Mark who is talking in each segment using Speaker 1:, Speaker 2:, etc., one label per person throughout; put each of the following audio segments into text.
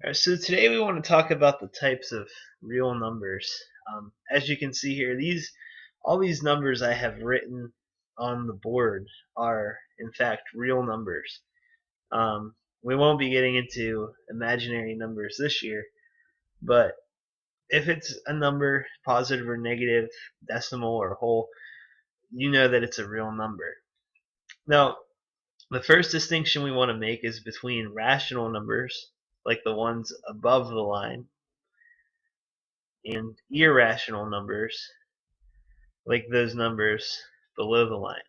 Speaker 1: Alright, so today we want to talk about the types of real numbers. As you can see here, all these numbers I have written on the board are in fact real numbers. We won't be getting into imaginary numbers this year, but if it's a number, positive or negative, decimal or whole, you know that it's a real number. Now, the first distinction we want to make is between rational numbers, like the ones above the line, and irrational numbers, like those numbers below the line.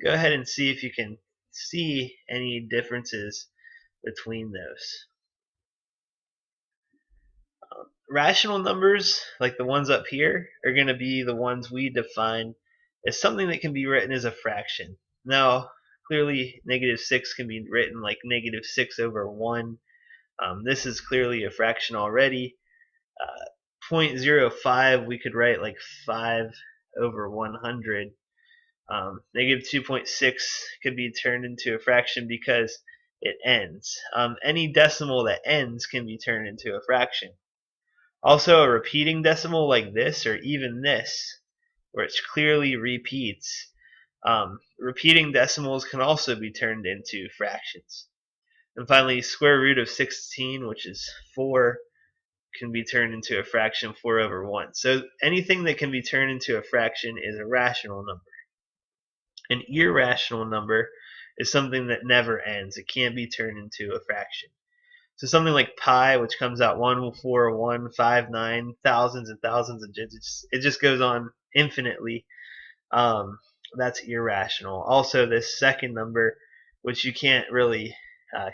Speaker 1: Go ahead and see if you can see any differences between those. Rational numbers, like the ones up here, are going to be the ones we define as something that can be written as a fraction. Now, clearly, -6 can be written like -6/1. This is clearly a fraction already. 0.05 we could write like 5/100. -2.6 could be turned into a fraction because it ends. Any decimal that ends can be turned into a fraction. Also, a repeating decimal like this, or even this, where it clearly repeats, repeating decimals can also be turned into fractions. And finally, square root of 16, which is 4, can be turned into a fraction, 4/1. So anything that can be turned into a fraction is a rational number. An irrational number is something that never ends. It can't be turned into a fraction. So something like pi, which comes out 1, 4, 1, 5, 9, thousands and thousands of digits, it just goes on infinitely. That's irrational. Also, this second number, which you can't really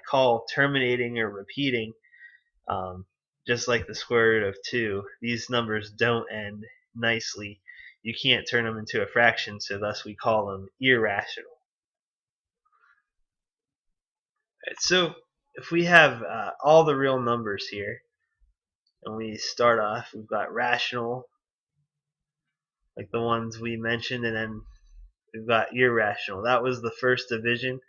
Speaker 1: call terminating or repeating, just like the square root of 2, these numbers don't end nicely. You can't turn them into a fraction, so thus we call them irrational. Right, so if we have all the real numbers here, and we start off, we've got rational, like the ones we mentioned, and then we've got irrational. That was the first division.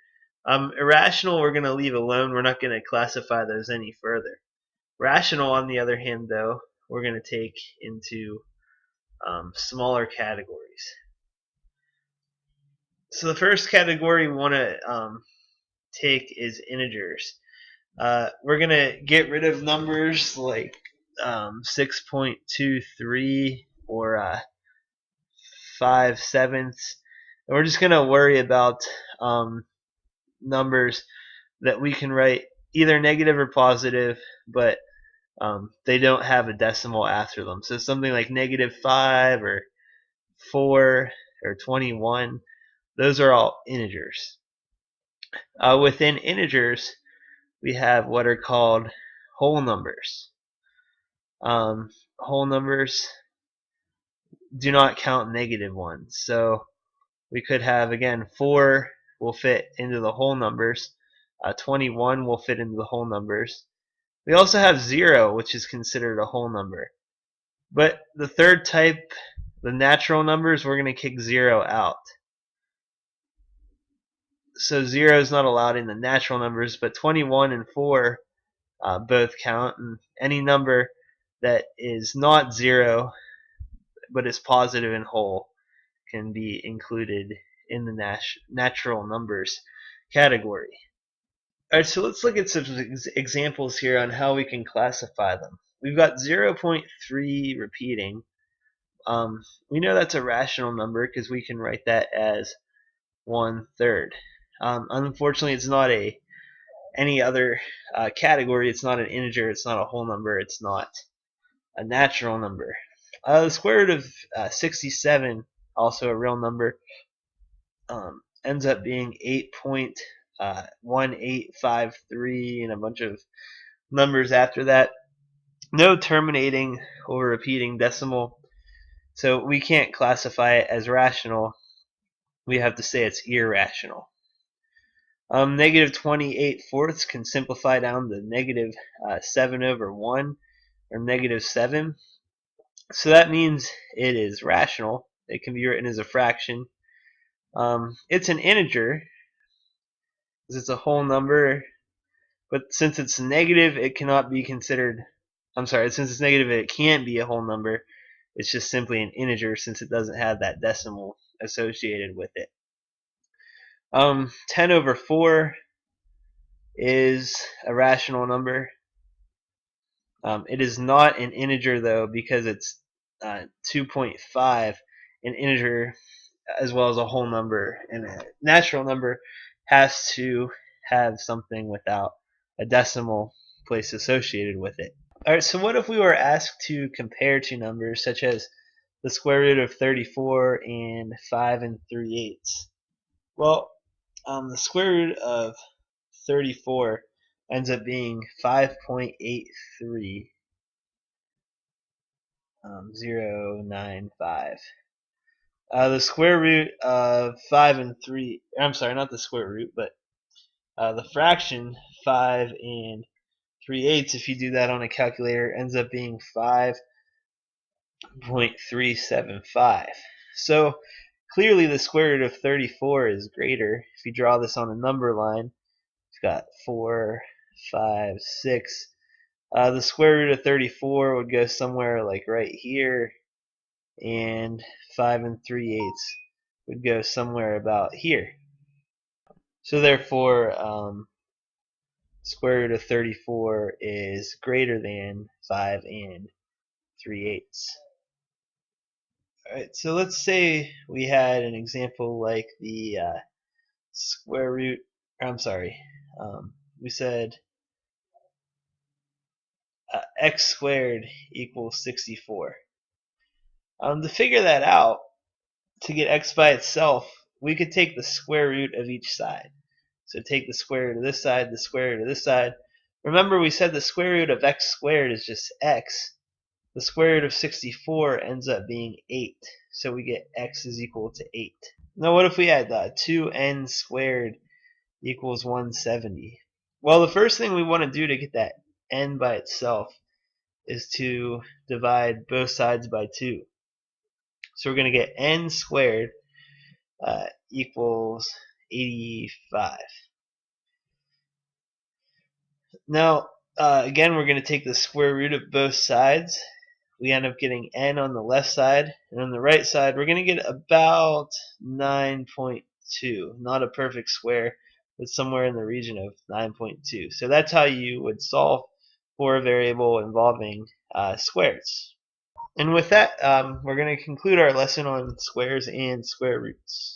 Speaker 1: Irrational we're going to leave alone. We're not going to classify those any further. Rational, on the other hand, though, we're going to take into smaller categories. So the first category we want to take is integers. We're going to get rid of numbers like 6.23 or 5/7. And we're just going to worry about numbers that we can write either negative or positive, but they don't have a decimal after them. So something like -5 or 4 or 21, those are all integers. Within integers, we have what are called whole numbers. Whole numbers do not count negative ones. So we could have, again, 4 will fit into the whole numbers. 21 will fit into the whole numbers. We also have 0, which is considered a whole number. But the third type, the natural numbers, we're going to kick 0 out. So 0 is not allowed in the natural numbers, but 21 and 4 both count. And any number that is not 0 but is positive and whole can be included in the natural numbers category. Alright, so let's look at some examples here on how we can classify them. We've got 0.3 repeating. We know that's a rational number because we can write that as 1/3. Unfortunately, it's not any other category. It's not an integer. It's not a whole number. It's not a natural number. The square root of 67, also a real number, ends up being 8.1853 and a bunch of numbers after that. No terminating or repeating decimal, so we can't classify it as rational. We have to say it's irrational. -28/4 can simplify down to -7/1 or -7. So that means it is rational. It can be written as a fraction. It's an integer because it's a whole number. But since it's negative, it cannot be considered. Since it's negative, it can't be a whole number. It's just simply an integer since it doesn't have that decimal associated with it. 10 over 4 is a rational number. It is not an integer though because it's 2.5, an integer as well as a whole number, and a natural number has to have something without a decimal place associated with it. Alright, so what if we were asked to compare two numbers such as the square root of 34 and 5 3/8? Well, the square root of 34 ends up being 5.83095. The square root of 5 not the square root, but the fraction 5 3/8, if you do that on a calculator, ends up being 5.375. So clearly the square root of 34 is greater. If you draw this on a number line, you've got 4, 5, 6. The square root of 34 would go somewhere like right here, and 5 3/8 would go somewhere about here. So therefore, square root of 34 is greater than 5 3/8. Alright, so let's say we had an example like the square root, we said x squared equals 64. To figure that out, to get x by itself, we could take the square root of each side. So take the square root of this side, the square root of this side. Remember we said the square root of x squared is just x. The square root of 64 ends up being 8. So we get x is equal to 8. Now what if we had 2n squared equals 170? Well, the first thing we want to do to get that n by itself is to divide both sides by 2. So we're going to get n squared equals 85. Now, again, we're going to take the square root of both sides. We end up getting n on the left side, and on the right side, we're going to get about 9.2. Not a perfect square, but somewhere in the region of 9.2. So that's how you would solve for a variable involving squares. And with that, we're going to conclude our lesson on squares and square roots.